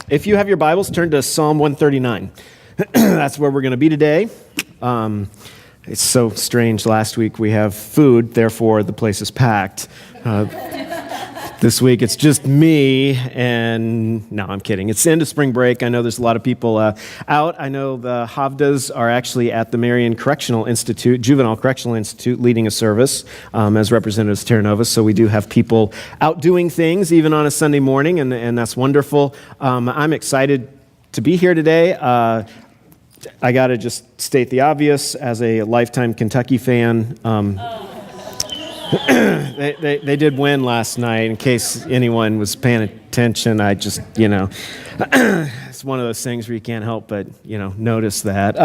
If you have your Bibles, turn to Psalm 139. That's where we're going to be today. It's so strange. Last week we have food, therefore the place is packed. This week it's just me, and no, I'm kidding. It's the end of spring break. I know there's a lot of people out. I know the Havdas are actually at the Marion Correctional Institute, Juvenile Correctional Institute, leading a service as representatives of Terra Nova. So we do have people out doing things, even on a Sunday morning, and that's wonderful. I'm excited to be here today. I got to just state the obvious, as a lifetime Kentucky fan. They did win last night. In case anyone was paying attention, I just, it's one of those things where you can't help but, notice that.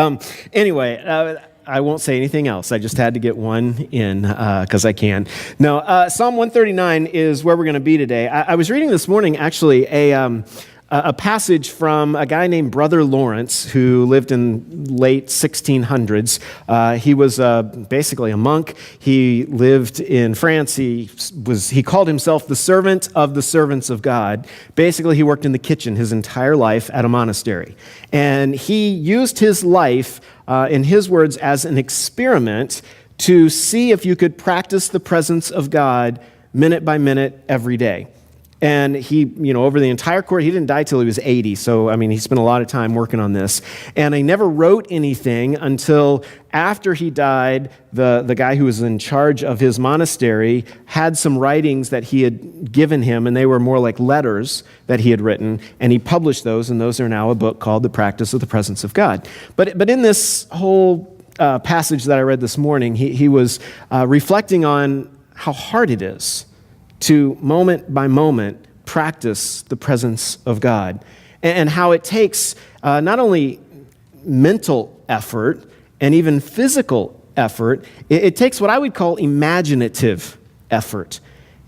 Anyway, I won't say anything else. I just had to get one in because I can. No, Psalm 139 is where we're going to be today. I was reading this morning, actually, a passage from a guy named Brother Lawrence who lived in late 1600s. He was basically a monk. He lived in France. He called himself the servant of the servants of God. Basically, he worked in the kitchen his entire life at a monastery. And he used his life, in his words, as an experiment to see if you could practice the presence of God minute by minute every day. And he, over the entire course, he didn't die till he was 80. So, he spent a lot of time working on this. And he never wrote anything until after he died. The guy who was in charge of his monastery had some writings that he had given him, and they were more like letters that he had written. And he published those, and those are now a book called The Practice of the Presence of God. But in this whole passage that I read this morning, he was reflecting on how hard it is to moment by moment practice the presence of God, and how it takes not only mental effort and even physical effort, it takes what I would call imaginative effort.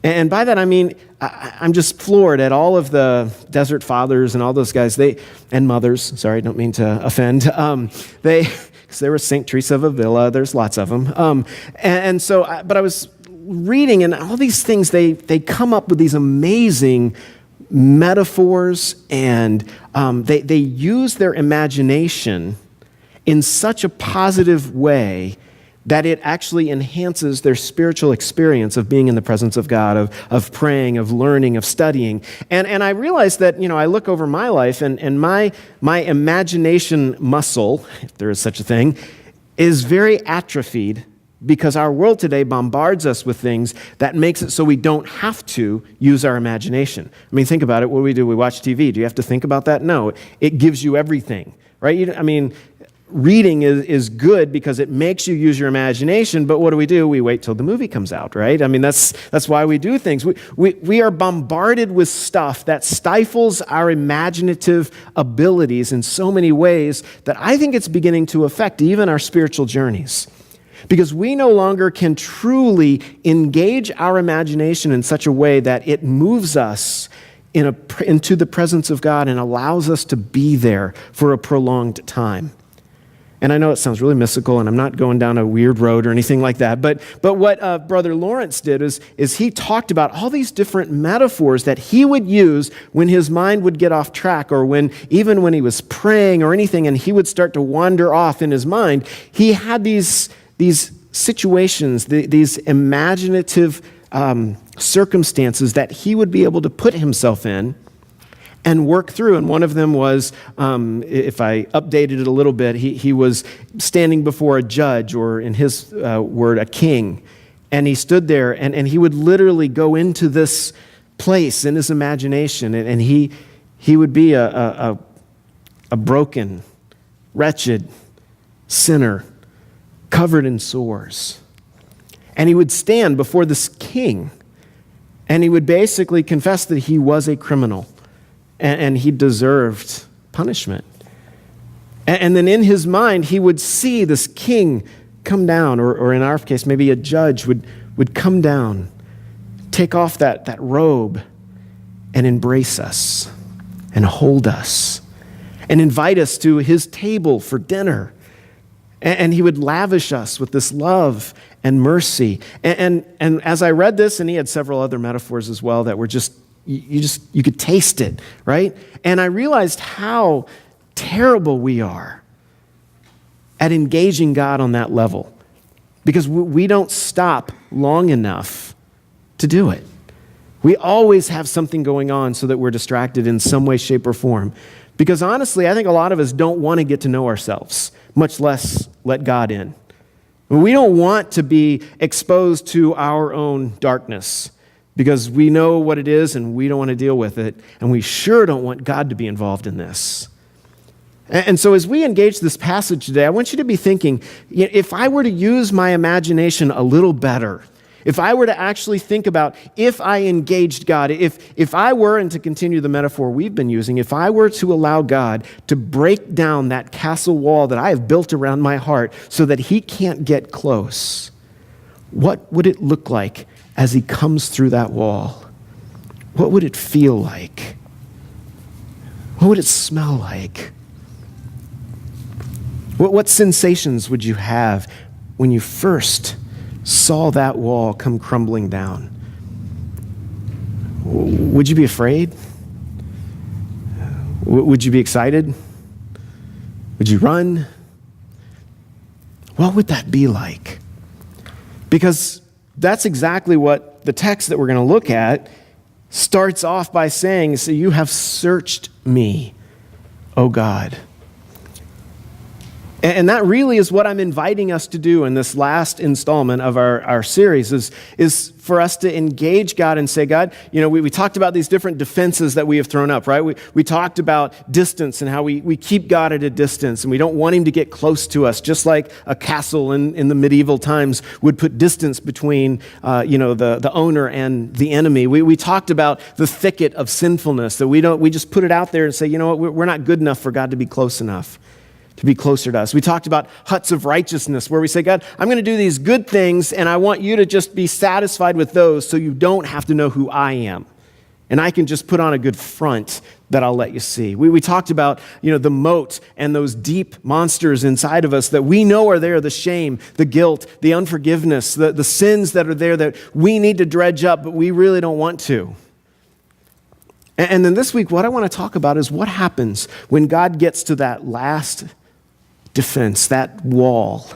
And by that I mean, I'm just floored at all of the Desert Fathers and all those guys, and mothers, sorry, I don't mean to offend, because there was St. Teresa of Avila, there's lots of them. But I was reading, and all these things, they come up with these amazing metaphors, and they use their imagination in such a positive way that it actually enhances their spiritual experience of being in the presence of God, of praying, of learning, of studying. And I realized that, I look over my life, and my imagination muscle, if there is such a thing, is very atrophied, because our world today bombards us with things that makes it so we don't have to use our imagination. Think about it. What do? We watch TV. Do you have to think about that? No. It gives you everything, right? Reading is good because it makes you use your imagination, but what do? We wait till the movie comes out, right? That's why we do things. We are bombarded with stuff that stifles our imaginative abilities in so many ways that I think it's beginning to affect even our spiritual journeys. Because we no longer can truly engage our imagination in such a way that it moves us into the presence of God and allows us to be there for a prolonged time. And I know it sounds really mystical, and I'm not going down a weird road or anything like that, but what Brother Lawrence did is he talked about all these different metaphors that he would use when his mind would get off track, or even when he was praying or anything, and he would start to wander off in his mind. He had these situations, these imaginative circumstances that he would be able to put himself in and work through. And one of them was, if I updated it a little bit, he was standing before a judge, or in his word, a king. And he stood there, and he would literally go into this place in his imagination, and he would be a broken, wretched sinner, covered in sores. And he would stand before this king, and he would basically confess that he was a criminal, and he deserved punishment. And then in his mind, he would see this king come down, or in our case, maybe a judge would come down, take off that robe, and embrace us, and hold us, and invite us to his table for dinner. And he would lavish us with this love and mercy. And as I read this, and he had several other metaphors as well that were just you could taste it, right? And I realized how terrible we are at engaging God on that level because we don't stop long enough to do it. We always have something going on so that we're distracted in some way, shape, or form. Because honestly, I think a lot of us don't want to get to know ourselves, much less let God in. We don't want to be exposed to our own darkness because we know what it is and we don't want to deal with it, and we sure don't want God to be involved in this. And so as we engage this passage today, I want you to be thinking, if I were to use my imagination a little better, if I were to actually think about if I engaged God, if I were, and to continue the metaphor we've been using, if I were to allow God to break down that castle wall that I have built around my heart so that he can't get close, what would it look like as he comes through that wall? What would it feel like? What would it smell like? What sensations would you have when you first saw that wall come crumbling down? Would you be afraid? Would you be excited? Would you run? What would that be like? Because that's exactly what the text that we're going to look at starts off by saying, so you have searched me, O God. And that really is what I'm inviting us to do in this last installment of our series is for us to engage God and say, God, we talked about these different defenses that we have thrown up, right? We talked about distance and how we keep God at a distance and we don't want him to get close to us, just like a castle in the medieval times would put distance between, the owner and the enemy. We talked about the thicket of sinfulness, that we just put it out there and say, you know what, we're not good enough for God to be close enough, to be closer to us. We talked about huts of righteousness where we say, God, I'm going to do these good things and I want you to just be satisfied with those so you don't have to know who I am. And I can just put on a good front that I'll let you see. We talked about, the moat and those deep monsters inside of us that we know are there, the shame, the guilt, the unforgiveness, the sins that are there that we need to dredge up, but we really don't want to. And then this week, what I want to talk about is what happens when God gets to that last defense, that wall,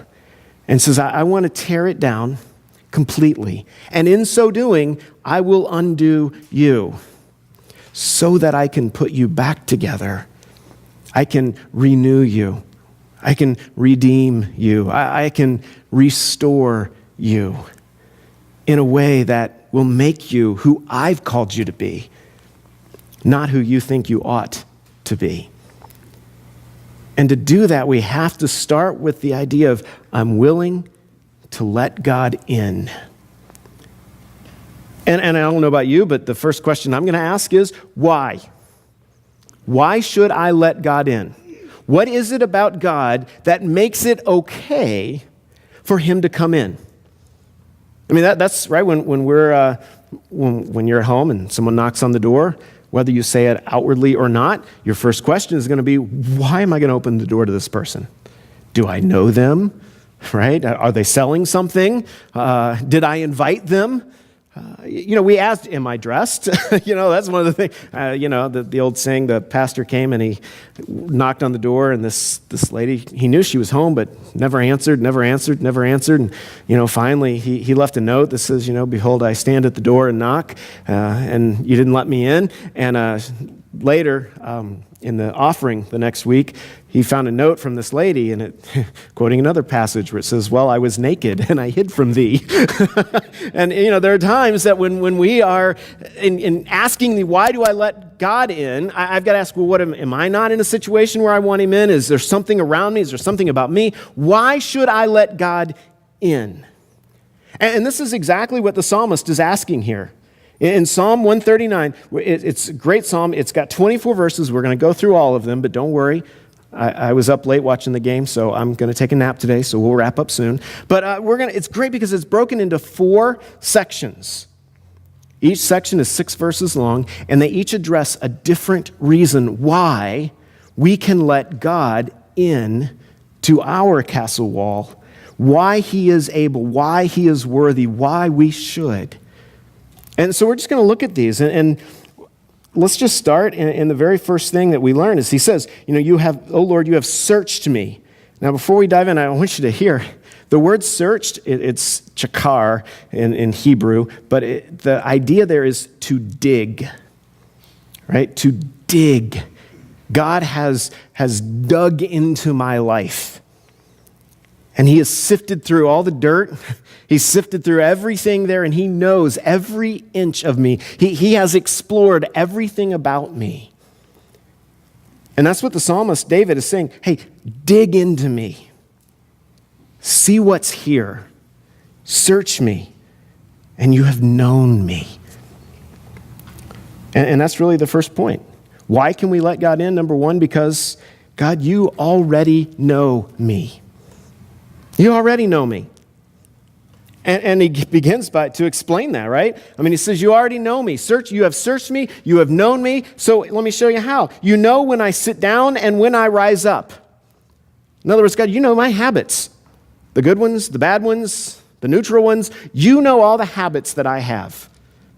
and says, I want to tear it down completely. And in so doing, I will undo you so that I can put you back together. I can renew you. I can redeem you. I can restore you in a way that will make you who I've called you to be, not who you think you ought to be. And to do that, we have to start with the idea of, I'm willing to let God in. And I don't know about you, but the first question I'm going to ask is, why? Why should I let God in? What is it about God that makes it okay for him to come in? I mean, that's right. When you're at home and someone knocks on the door, whether you say it outwardly or not, your first question is going to be, why am I going to open the door to this person? Do I know them? Right? Are they selling something? Did I invite them? We asked, am I dressed? That's one of the things, the old saying, the pastor came and he knocked on the door and this lady, he knew she was home, but never answered. And, finally he left a note that says, behold, I stand at the door and knock, and you didn't let me in. And later, in the offering the next week, he found a note from this lady, and it, quoting another passage where it says, well, I was naked and I hid from thee. And, there are times that when we are in asking why do I let God in, I've got to ask, well, am I not in a situation where I want him in? Is there something around me? Is there something about me? Why should I let God in? And this is exactly what the psalmist is asking here. In Psalm 139, it's a great psalm. It's got 24 verses. We're going to go through all of them, but don't worry. I was up late watching the game, so I'm going to take a nap today, so we'll wrap up soon. But it's great because it's broken into 4 sections. Each section is 6 verses long, and they each address a different reason why we can let God in to our castle wall, why he is able, why he is worthy, why we should. And so we're just going to look at these. And let's just start in the very first thing that we learn is he says, oh Lord, you have searched me. Now, before we dive in, I want you to hear the word searched, it's chakar in Hebrew, but the idea there is to dig, right? To dig. God has dug into my life. And he has sifted through all the dirt. He's sifted through everything there, and he knows every inch of me. He has explored everything about me. And that's what the psalmist David is saying. Hey, dig into me. See what's here. Search me, and you have known me. And that's really the first point. Why can we let God in? Number one, because, God, you already know me. You already know me. And he begins to explain that, right? I mean, he says, you already know me. You have searched me. You have known me. So let me show you how. You know when I sit down and when I rise up. In other words, God, you know my habits. The good ones, the bad ones, the neutral ones. You know all the habits that I have.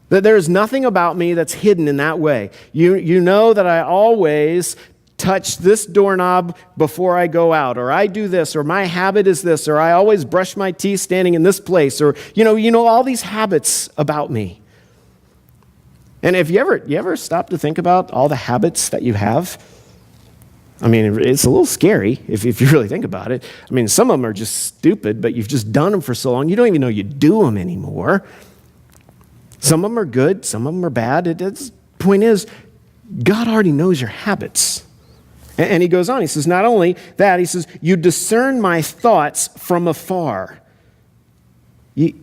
That there is nothing about me that's hidden in that way. You know that I always touch this doorknob before I go out, or I do this, or my habit is this, or I always brush my teeth standing in this place, or you know all these habits about me. And if you ever stop to think about all the habits that you have, I mean, it's a little scary if you really think about it. I mean, some of them are just stupid, but you've just done them for so long, you don't even know you do them anymore. Some of them are good, some of them are bad. The point is, God already knows your habits. And he goes on, he says, not only that, he says, you discern my thoughts from afar. You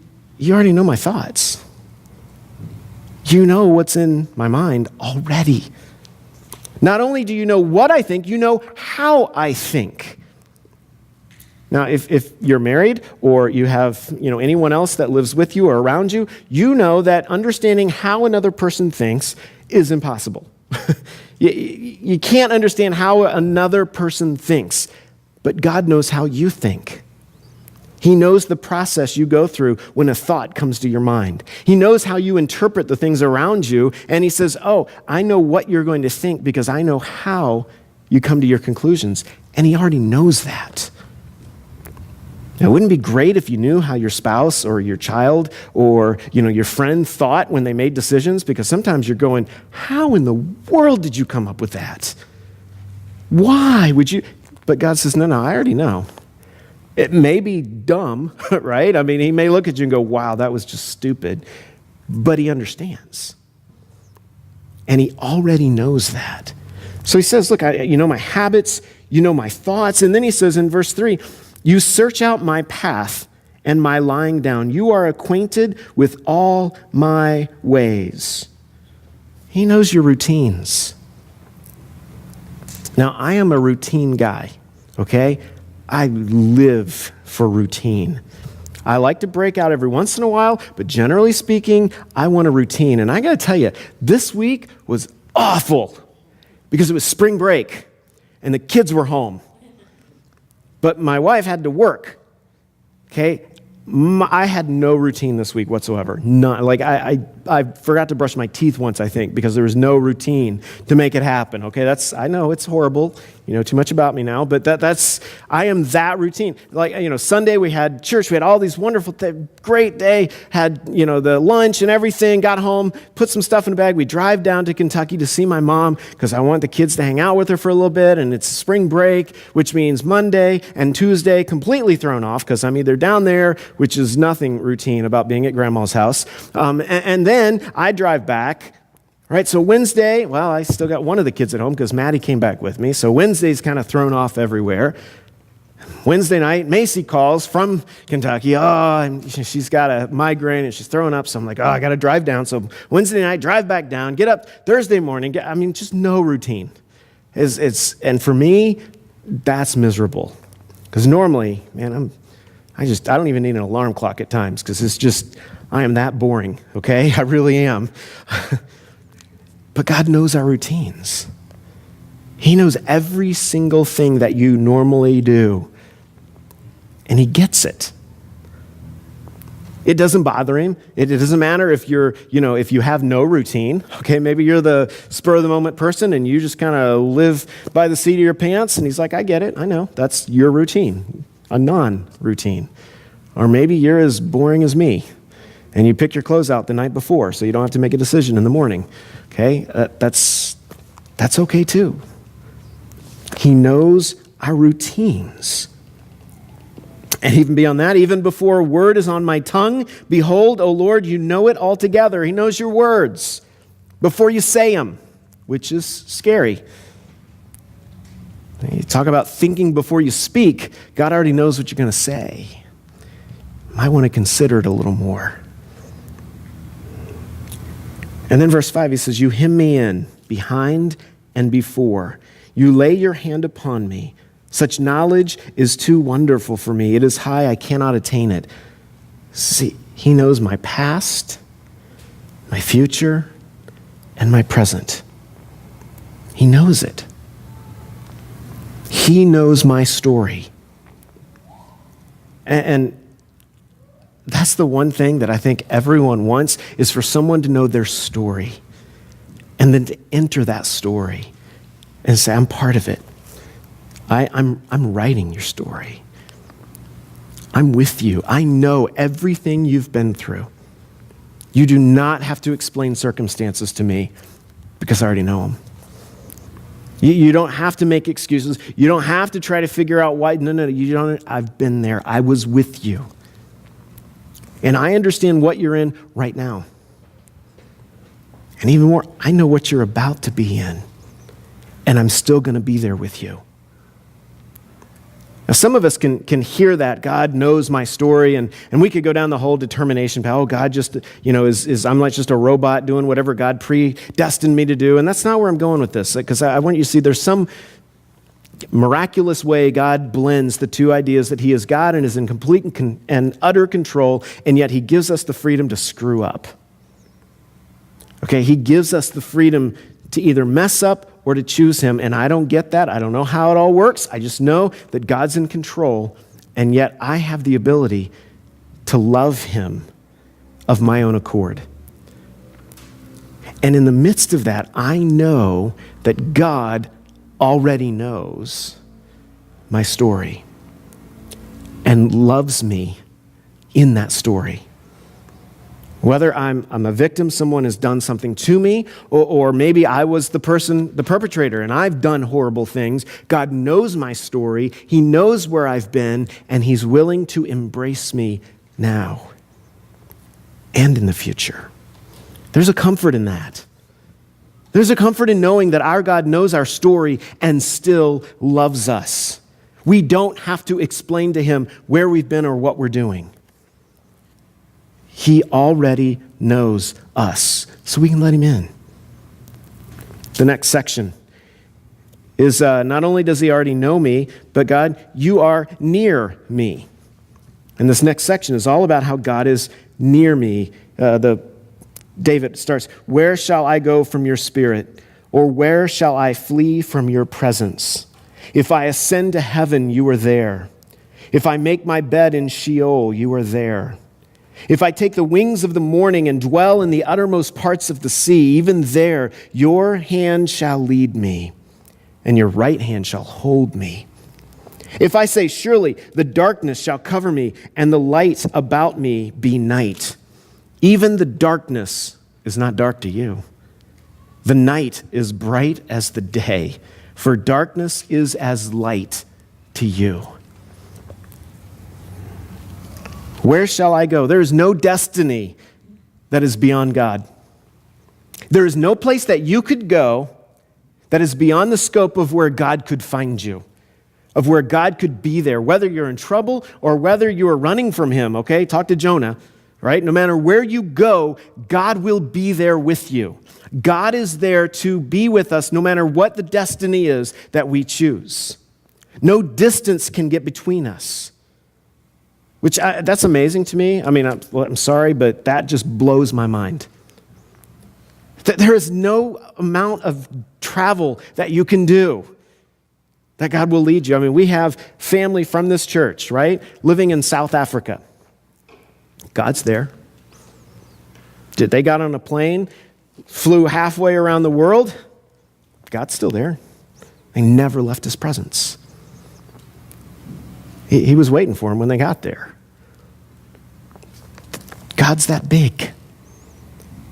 already know my thoughts. You know what's in my mind already. Not only do you know what I think, you know how I think. Now, if you're married or you have anyone else that lives with you or around you, you know that understanding how another person thinks is impossible. You can't understand how another person thinks, but God knows how you think. He knows the process you go through when a thought comes to your mind. He knows how you interpret the things around you, and he says, oh, I know what you're going to think because I know how you come to your conclusions, and he already knows that. Now, wouldn't it be great if you knew how your spouse or your child or your friend thought when they made decisions? Because sometimes you're going, how in the world did you come up with that? Why would you? But God says, no, I already know. It may be dumb, right? I mean, he may look at you and go, wow, that was just stupid. But he understands. And he already knows that. So he says, look, you know my habits, you know my thoughts. And then he says in verse 3, you search out my path and my lying down. You are acquainted with all my ways. He knows your routines. Now, I am a routine guy, okay? I live for routine. I like to break out every once in a while, but generally speaking, I want a routine. And I got to tell you, this week was awful because it was spring break and the kids were home. But my wife had to work, okay? I had no routine this week whatsoever. None. Like I forgot to brush my teeth once, I think, because there was no routine to make it happen. Okay, I know it's horrible. You know too much about me now, but I am that routine. Like Sunday we had church. We had all these wonderful, great day. Had the lunch and everything. Got home, put some stuff in a bag. We drive down to Kentucky to see my mom because I want the kids to hang out with her for a little bit. And it's spring break, which means Monday and Tuesday completely thrown off because I'm either down there, which is nothing routine about being at grandma's house. And then I drive back, right? So Wednesday, well, I still got one of the kids at home because Maddie came back with me. So Wednesday's kind of thrown off everywhere. Wednesday night, Macy calls from Kentucky. Oh, she's got a migraine and she's throwing up. So I'm like, I got to drive down. So Wednesday night, drive back down, get up Thursday morning. Just no routine. And for me, that's miserable. Because normally, man, I don't even need an alarm clock at times because I am that boring, okay? I really am. But God knows our routines. He knows every single thing that you normally do. And he gets it. It doesn't bother him. It doesn't matter if if you have no routine. Okay, maybe you're the spur of the moment person and you just kind of live by the seat of your pants. And he's like, I get it. I know. That's your routine, a non-routine. Or maybe you're as boring as me and you pick your clothes out the night before so you don't have to make a decision in the morning. Okay, that's okay too. He knows our routines. And even beyond that, even before a word is on my tongue, behold, O Lord, you know it altogether. He knows your words before you say them, which is scary. You talk about thinking before you speak. God already knows what you're going to say. You might want to consider it a little more. And then verse 5, he says, you hem me in behind and before. You lay your hand upon me. Such knowledge is too wonderful for me. It is high, I cannot attain it. See, he knows my past, my future, and my present. He knows it. He knows my story. And that's the one thing that I think everyone wants, is for someone to know their story and then to enter that story and say, I'm part of it. I'm writing your story. I'm with you. I know everything you've been through. You do not have to explain circumstances to me because I already know them. You don't have to make excuses. You don't have to try to figure out why. No, you don't. I've been there. I was with you. And I understand what you're in right now. And even more, I know what you're about to be in. And I'm still going to be there with you. Now, some of us can hear that God knows my story, and we could go down the whole determination path. Oh, God just, is I'm like just a robot doing whatever God predestined me to do. And that's not where I'm going with this, because I want you to see there's some miraculous way God blends the two ideas that he is God and is in complete and utter control, and yet he gives us the freedom to screw up. Okay, he gives us the freedom to either mess up or to choose him, and I don't get that. I don't know how it all works. I just know that God's in control, and yet I have the ability to love him of my own accord. And in the midst of that, I know that God already knows my story and loves me in that story. Whether I'm a victim, someone has done something to me, or maybe I was the perpetrator, and I've done horrible things. God knows my story. He knows where I've been, and he's willing to embrace me now and in the future. There's a comfort in that. There's a comfort in knowing that our God knows our story and still loves us. We don't have to explain to him where we've been or what we're doing. He already knows us, so we can let him in. The next section is not only does he already know me, but God, you are near me. And this next section is all about how God is near me. David starts, where shall I go from your spirit? Or where shall I flee from your presence? If I ascend to heaven, you are there. If I make my bed in Sheol, you are there. If I take the wings of the morning and dwell in the uttermost parts of the sea, even there your hand shall lead me, and your right hand shall hold me. If I say, surely the darkness shall cover me, and the light about me be night, even the darkness is not dark to you. The night is bright as the day, for darkness is as light to you. Where shall I go? There is no destiny that is beyond God. There is no place that you could go that is beyond the scope of where God could find you, of where God could be there, whether you're in trouble or whether you are running from him, okay? Talk to Jonah, right? No matter where you go, God will be there with you. God is there to be with us no matter what the destiny is that we choose. No distance can get between us. That's amazing to me. I mean, I'm sorry, but that just blows my mind. That there is no amount of travel that you can do that God will lead you. I mean, we have family from this church, right, living in South Africa. God's there. Did they got on a plane, flew halfway around the world? God's still there. They never left his presence. He was waiting for them when they got there. God's that big.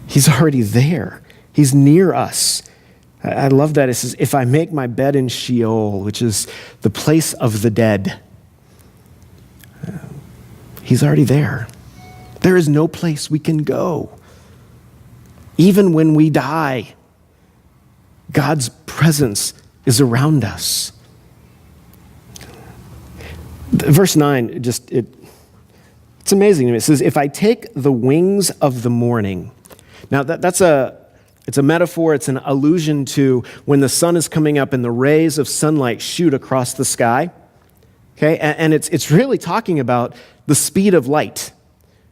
He's already there. He's near us. I love that. It says, if I make my bed in Sheol, which is the place of the dead, he's already there. There is no place we can go. Even when we die, God's presence is around us. Verse 9, it's amazing to me. It says, if I take the wings of the morning. Now, it's a metaphor. It's an allusion to when the sun is coming up and the rays of sunlight shoot across the sky. Okay, and it's really talking about the speed of light.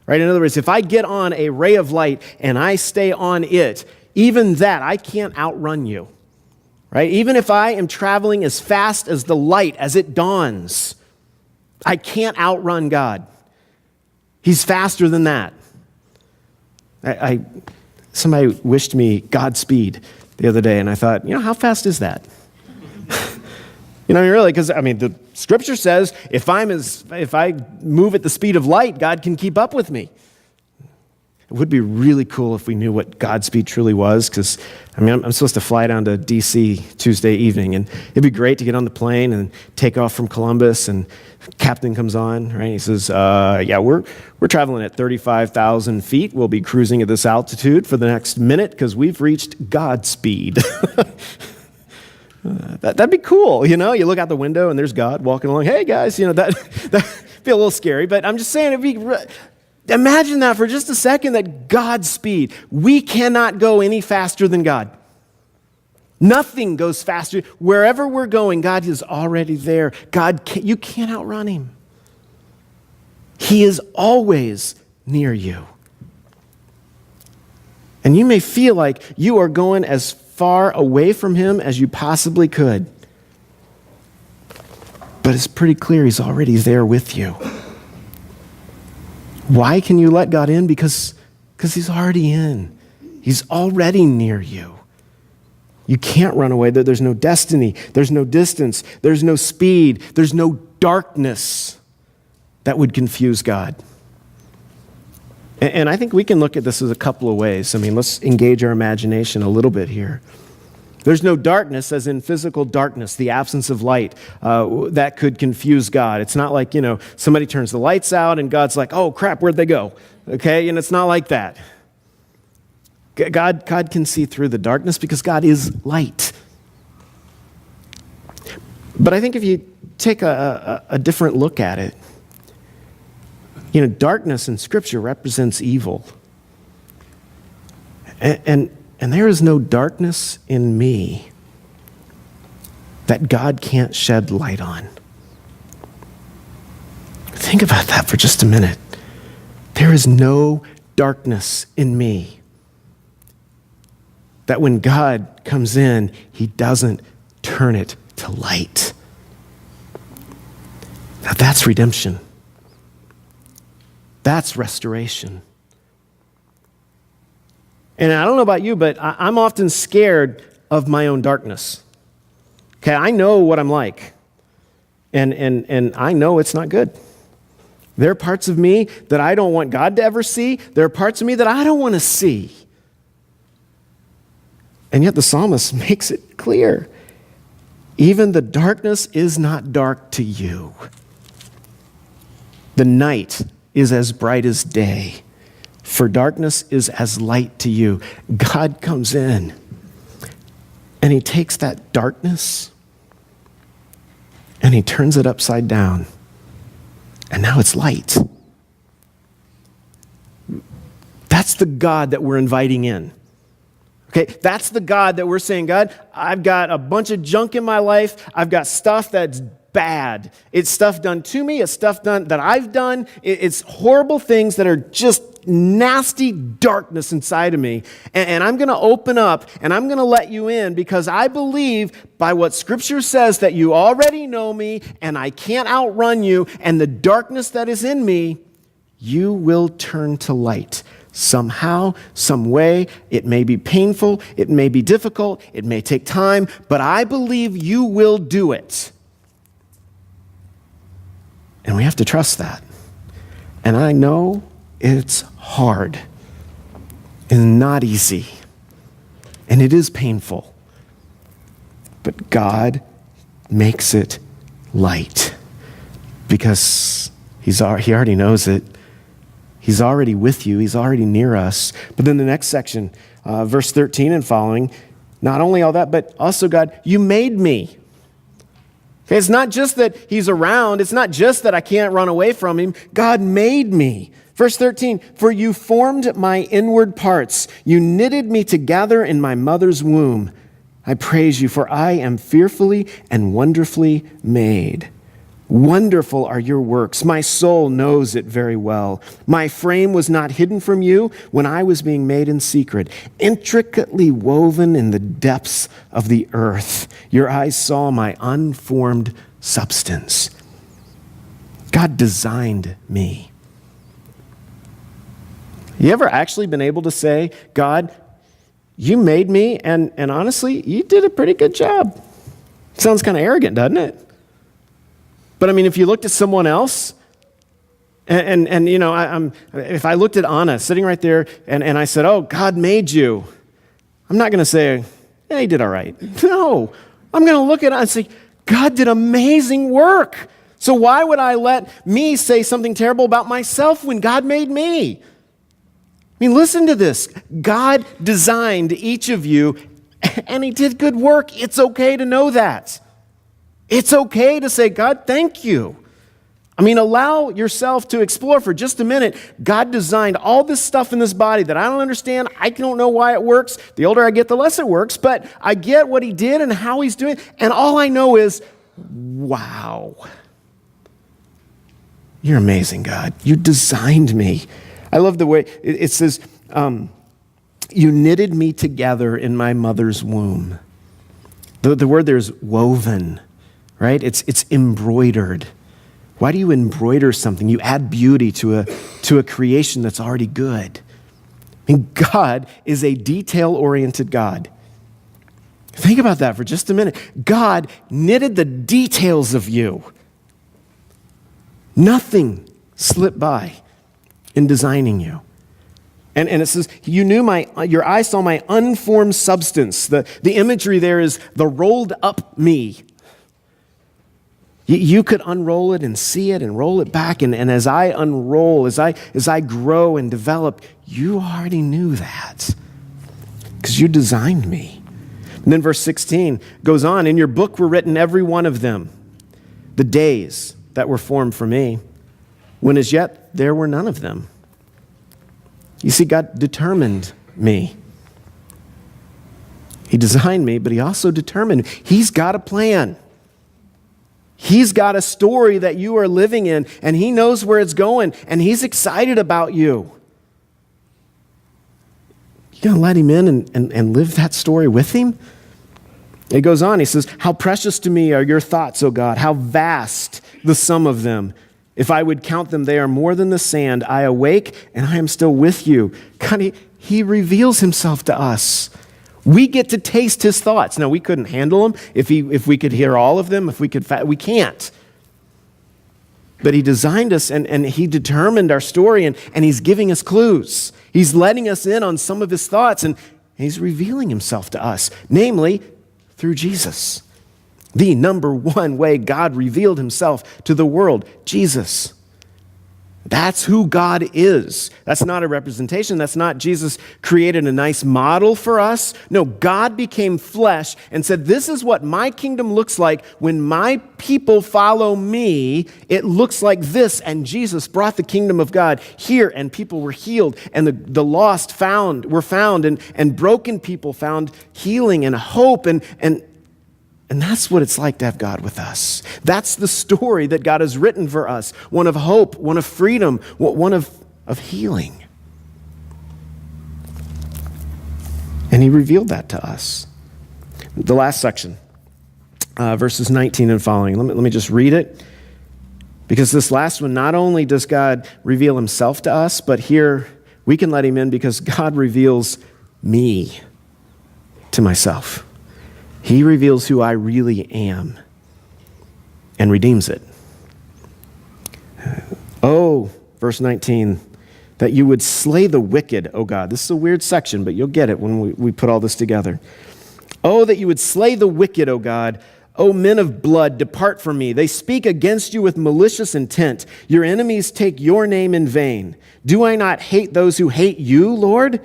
Right? In other words, if I get on a ray of light and I stay on it, even that, I can't outrun you. Right? Even if I am traveling as fast as the light as it dawns, I can't outrun God. He's faster than that. Somebody wished me Godspeed the other day, and I thought, how fast is that? Really, because the scripture says if I move at the speed of light, God can keep up with me. It would be really cool if we knew what Godspeed truly was, because I'm supposed to fly down to D.C. Tuesday evening, and it'd be great to get on the plane and take off from Columbus, and captain comes on, right? He says, we're traveling at 35,000 feet. We'll be cruising at this altitude for the next minute because we've reached Godspeed. That'd be cool, You look out the window and there's God walking along. Hey, guys, that'd be a little scary, but I'm just saying imagine that for just a second, that God's speed. We cannot go any faster than God. Nothing goes faster. Wherever we're going, God is already there. You can't outrun him. He is always near you. And you may feel like you are going as far away from him as you possibly could. But it's pretty clear he's already there with you. Why can you let God in? Because he's already in. He's already near you. You can't run away. There's no destiny. There's no distance. There's no speed. There's no darkness that would confuse God. And I think we can look at this as a couple of ways. Let's engage our imagination a little bit here. There's no darkness, as in physical darkness, the absence of light, that could confuse God. It's not like, somebody turns the lights out and God's like, oh, crap, where'd they go? Okay, and it's not like that. God can see through the darkness because God is light. But I think if you take a different look at it, darkness in Scripture represents evil. And there is no darkness in me that God can't shed light on. Think about that for just a minute. There is no darkness in me that when God comes in, he doesn't turn it to light. Now that's redemption. That's restoration. And I don't know about you, but I'm often scared of my own darkness. Okay, I know what I'm like. And I know it's not good. There are parts of me that I don't want God to ever see. There are parts of me that I don't want to see. And yet the psalmist makes it clear. Even the darkness is not dark to you. The night is as bright as day, for darkness is as light to you. God comes in, and he takes that darkness, and he turns it upside down, and now it's light. That's the God that we're inviting in. Okay, that's the God that we're saying, God, I've got a bunch of junk in my life. I've got stuff that's bad. It's stuff done to me. It's stuff done that I've done. It's horrible things that are just nasty darkness inside of me. And I'm going to open up and I'm going to let you in because I believe by what Scripture says that you already know me and I can't outrun you, and the darkness that is in me, you will turn to light. Somehow, some way, it may be painful, it may be difficult, it may take time, but I believe you will do it. And we have to trust that. And I know it's hard and not easy. And it is painful. But God makes it light because he already knows it. He's already with you. He's already near us. But then the next section, verse 13 and following, not only all that, but also, God, you made me. Okay, it's not just that he's around. It's not just that I can't run away from him. God made me. Verse 13, for you formed my inward parts. You knitted me together in my mother's womb. I praise you, for I am fearfully and wonderfully made. Wonderful are your works. My soul knows it very well. My frame was not hidden from you when I was being made in secret, intricately woven in the depths of the earth. Your eyes saw my unformed substance. God designed me. You ever actually been able to say, God, you made me, and honestly, you did a pretty good job? Sounds kind of arrogant, doesn't it? But I mean, if you looked at someone else, and you know, if I looked at Anna sitting right there, and I said, oh, God made you, I'm not going to say, yeah, he did all right. No, I'm going to look at it and say, God did amazing work. So why would I let me say something terrible about myself when God made me? I mean, listen to this. God designed each of you, and he did good work. It's okay to know that. It's okay to say, God, thank you. I mean, allow yourself to explore for just a minute. God designed all this stuff in this body that I don't understand. I don't know why it works. The older I get, the less it works. But I get what he did and how he's doing it. And all I know is, wow. You're amazing, God. You designed me. I love the way it says, you knitted me together in my mother's womb. The word there is woven. Right? It's embroidered. Why do you embroider something? You add beauty to a creation that's already good. I mean, God is a detail-oriented God. Think about that for just a minute. God knitted the details of you. Nothing slipped by in designing you. And it says, you knew your eyes saw my unformed substance. The imagery there is the rolled up me. You could unroll it and see it and roll it back. And as I unroll, as I grow and develop, you already knew that because you designed me. And then verse 16 goes on, in your book were written every one of them, the days that were formed for me, when as yet there were none of them. You see, God determined me. He designed me, but he also determined me. He's got a plan. He's got a story that you are living in, and he knows where it's going, and he's excited about you. You gonna let him in and live that story with him? It goes on, he says, how precious to me are your thoughts, O God, how vast the sum of them. If I would count them, they are more than the sand. I awake, and I am still with you. God, he reveals himself to us. We get to taste his thoughts. Now, we couldn't handle them if we could hear all of them, we can't. But he designed us and he determined our story and he's giving us clues. He's letting us in on some of his thoughts and he's revealing himself to us, namely through Jesus. The number one way God revealed himself to the world, Jesus. That's who God is. That's not a representation. That's not Jesus created a nice model for us. No, God became flesh and said, this is what my kingdom looks like when my people follow me. It looks like this. And Jesus brought the kingdom of God here and people were healed and the lost were found and broken people found healing and hope and that's what it's like to have God with us. That's the story that God has written for us. One of hope, one of freedom, one of healing. And he revealed that to us. The last section, verses 19 and following. Let me just read it. Because this last one, not only does God reveal himself to us, but here we can let him in because God reveals me to myself. He reveals who I really am and redeems it. Oh, verse 19, that you would slay the wicked, O God. This is a weird section, but you'll get it when we put all this together. Oh, that you would slay the wicked, O God. O men of blood, depart from me. They speak against you with malicious intent. Your enemies take your name in vain. Do I not hate those who hate you, Lord?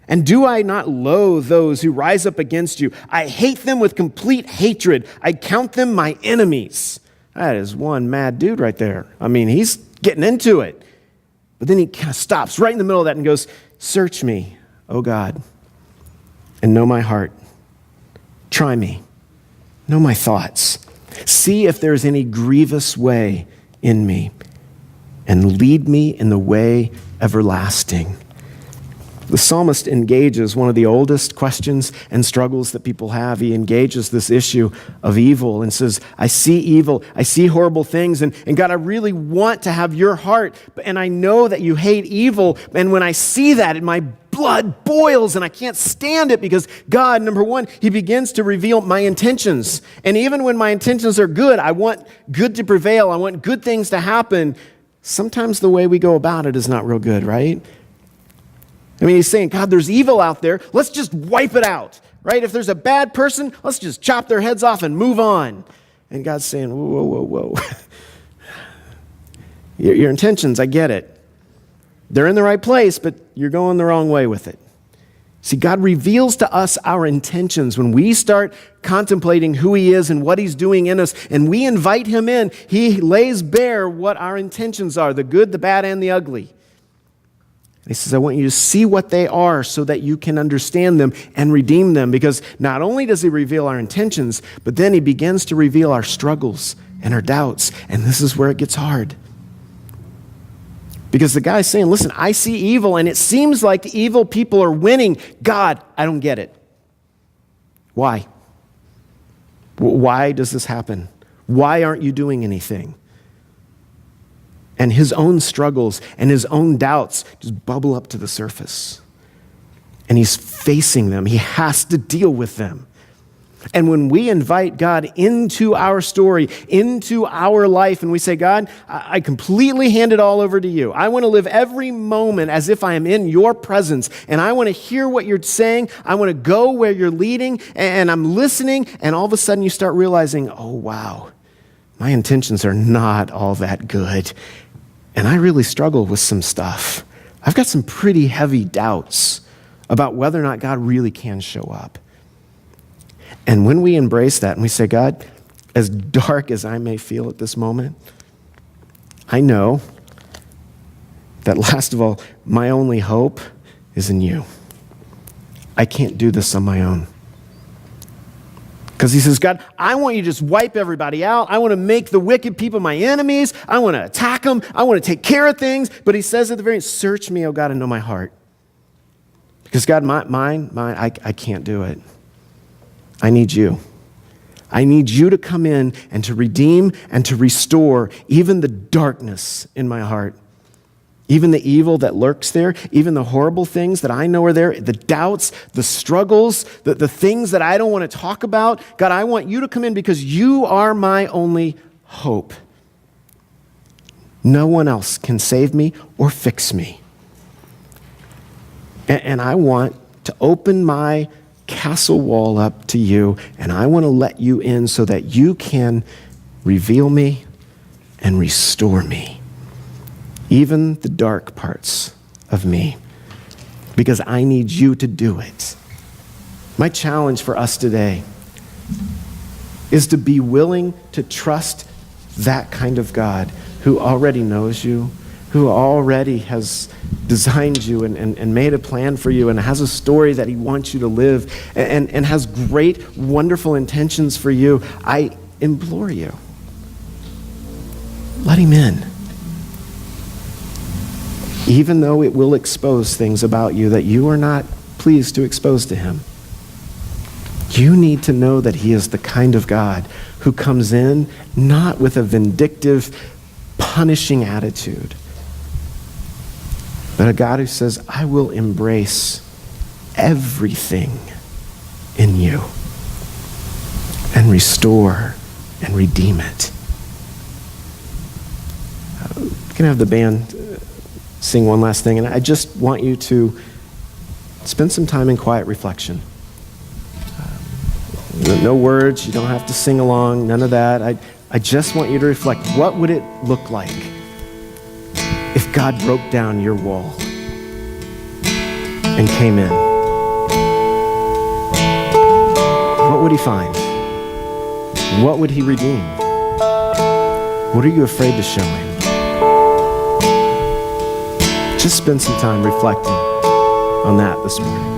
And do I not loathe those who rise up against you? I hate them with complete hatred. I count them my enemies. That is one mad dude right there. I mean, he's getting into it. But then he kind of stops right in the middle of that and goes, search me, O God, and know my heart. Try me. Know my thoughts. See if there's any grievous way in me, and lead me in the way everlasting. The psalmist engages one of the oldest questions and struggles that people have. He engages this issue of evil and says, I see evil, I see horrible things, and God, I really want to have your heart, and I know that you hate evil, and when I see that, my blood boils and I can't stand it because God, number one, he begins to reveal my intentions. And even when my intentions are good, I want good to prevail. I want good things to happen. Sometimes the way we go about it is not real good, right? I mean, he's saying, God, there's evil out there. Let's just wipe it out, right? If there's a bad person, let's just chop their heads off and move on. And God's saying, whoa, whoa, whoa, whoa. Your intentions, I get it. They're in the right place, but you're going the wrong way with it. See, God reveals to us our intentions. When we start contemplating who he is and what he's doing in us, and we invite him in, he lays bare what our intentions are, the good, the bad, and the ugly. And he says, I want you to see what they are so that you can understand them and redeem them. Because not only does he reveal our intentions, but then he begins to reveal our struggles and our doubts. And this is where it gets hard. Because the guy's saying, listen, I see evil, and it seems like the evil people are winning. God, I don't get it. Why? Why does this happen? Why aren't you doing anything? And his own struggles and his own doubts just bubble up to the surface. And he's facing them. He has to deal with them. And when we invite God into our story, into our life, and we say, God, I completely hand it all over to you. I want to live every moment as if I am in your presence, and I want to hear what you're saying. I want to go where you're leading, and I'm listening, and all of a sudden you start realizing, oh, wow, my intentions are not all that good, and I really struggle with some stuff. I've got some pretty heavy doubts about whether or not God really can show up. And when we embrace that and we say, God, as dark as I may feel at this moment, I know that last of all, my only hope is in you. I can't do this on my own. Because he says, God, I want you to just wipe everybody out. I want to make the wicked people my enemies. I want to attack them. I want to take care of things. But he says at the very end, search me, oh God, and know my heart. Because God, I can't do it. I need you. I need you to come in and to redeem and to restore even the darkness in my heart, even the evil that lurks there, even the horrible things that I know are there, the doubts, the struggles, the things that I don't want to talk about. God, I want you to come in because you are my only hope. No one else can save me or fix me. And I want to open my castle wall up to you, and I want to let you in so that you can reveal me and restore me, even the dark parts of me, because I need you to do it. My challenge for us today is to be willing to trust that kind of God who already knows you, who already has designed you and made a plan for you and has a story that he wants you to live and has great, wonderful intentions for you. I implore you, let him in. Even though it will expose things about you that you are not pleased to expose to him. You need to know that he is the kind of God who comes in not with a vindictive punishing attitude, but a God who says, I will embrace everything in you and restore and redeem it. You can have the band sing one last thing, and I just want you to spend some time in quiet reflection. No words, you don't have to sing along, none of that. I just want you to reflect, what would it look like if God broke down your wall and came in? What would he find? What would he redeem? What are you afraid to show him? Just spend some time reflecting on that this morning.